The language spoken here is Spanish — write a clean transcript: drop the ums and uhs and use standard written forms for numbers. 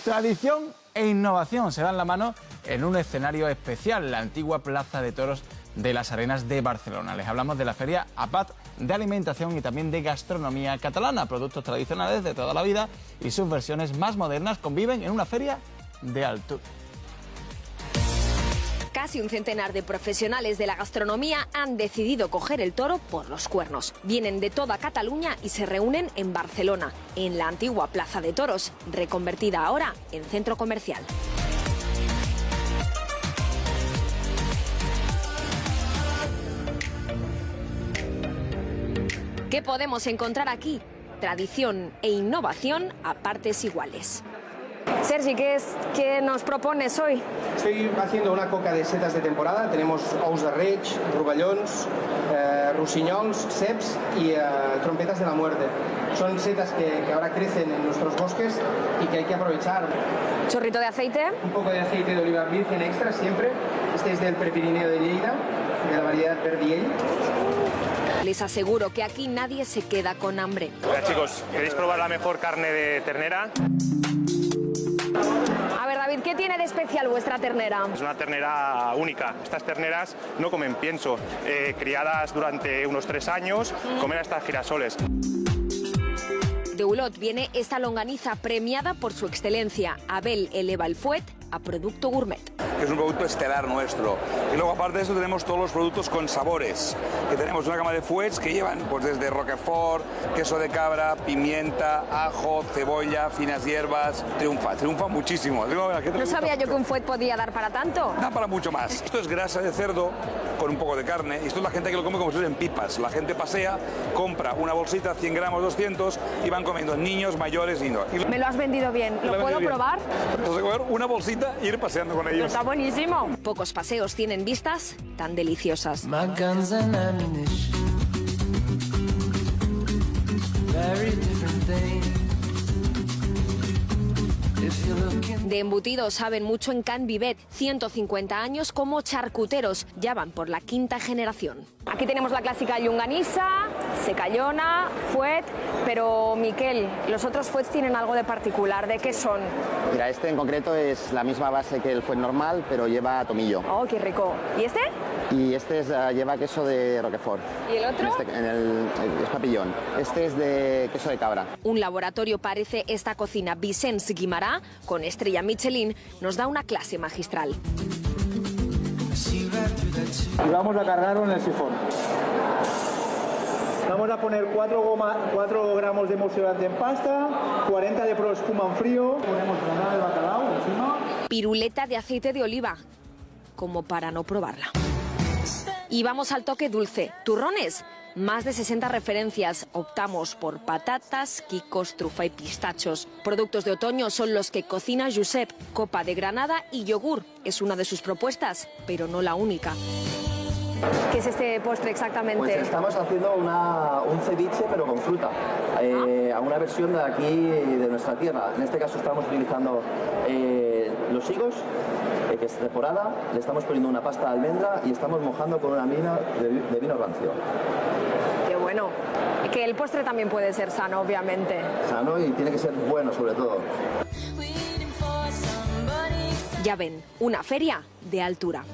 Tradición e innovación se dan la mano en un escenario especial, la antigua Plaza de Toros de las Arenas de Barcelona. Les hablamos de la feria APAT de alimentación y también de gastronomía catalana. Productos tradicionales de toda la vida y sus versiones más modernas conviven en una feria de altura. Casi un centenar de profesionales de la gastronomía han decidido coger el toro por los cuernos. Vienen de toda Cataluña y se reúnen en Barcelona, en la antigua Plaza de Toros, reconvertida ahora en centro comercial. ¿Qué podemos encontrar aquí? Tradición e innovación a partes iguales. Sergi, ¿qué nos propones hoy? Estoy haciendo una coca de setas de temporada. Tenemos ous de reig, rovellons, rossinyols, ceps y trompetas de la muerte. Son setas que ahora crecen en nuestros bosques y que hay que aprovechar. ¿Chorrito de aceite? Un poco de aceite de oliva virgen extra siempre. Este es del Prepirineo de Lleida, de la variedad Verdiell. Les aseguro que aquí nadie se queda con hambre. Hola chicos, ¿queréis probar la mejor carne de ternera? A ver, David, ¿qué tiene de especial vuestra ternera? Es una ternera única. Estas terneras no comen pienso. Criadas durante unos 3 años, comen hasta girasoles. De Olot viene esta longaniza premiada por su excelencia. Abel eleva el fuet a producto gourmet. Que es un producto estelar nuestro. Y luego aparte de eso tenemos todos los productos con sabores. Que tenemos una gama de fuets que llevan pues desde roquefort, queso de cabra, pimienta, ajo, cebolla, finas hierbas. Triunfa muchísimo. No sabía yo que un fuet podía dar para tanto. Da para mucho más. Esto es grasa de cerdo con un poco de carne. Y esto es la gente que lo come como si fuesen pipas. La gente pasea, compra una bolsita, 100 gramos, 200 y van comiendo niños, mayores y no. Me lo has vendido bien. ¿Lo puedo probar? Entonces coger una bolsita e ir paseando con ellos. Está buenísimo. Pocos paseos tienen vistas tan deliciosas. De embutidos saben mucho en Can Vivet, 150 años como charcuteros, ya van por la 5ª generación. Aquí tenemos la clásica llonganissa, secallona, fuet, pero Miquel, los otros fuets tienen algo de particular, ¿de qué son? Mira, este en concreto es la misma base que el fuet normal, pero lleva tomillo. Oh, qué rico. ¿Y este? Y este lleva queso de roquefort. ¿Y el otro? Es papillón. Este es de queso de cabra. Un laboratorio parece esta cocina. Vicenç Guimarà, con estrella Michelin, nos da una clase magistral. Y vamos a cargarlo en el sifón. Vamos a poner 4 gramos de emulsionante en pasta, 40 de proespuma en frío, ponemos granada de bacalao encima. Piruleta de aceite de oliva, como para no probarla. Y vamos al toque dulce. Turrones, más de 60 referencias. Optamos por patatas, quicos, trufa y pistachos. Productos de otoño son los que cocina Josep. Copa de granada y yogur es una de sus propuestas, pero no la única. ¿Qué es este postre exactamente? Pues estamos haciendo un ceviche pero con fruta, a una versión de aquí de nuestra tierra. En este caso estamos utilizando los higos, que es temporada, le estamos poniendo una pasta de almendra y estamos mojando con una mina de vino rancio. Qué bueno. Que el postre también puede ser sano, obviamente. Sano y tiene que ser bueno sobre todo. Ya ven, una feria de altura.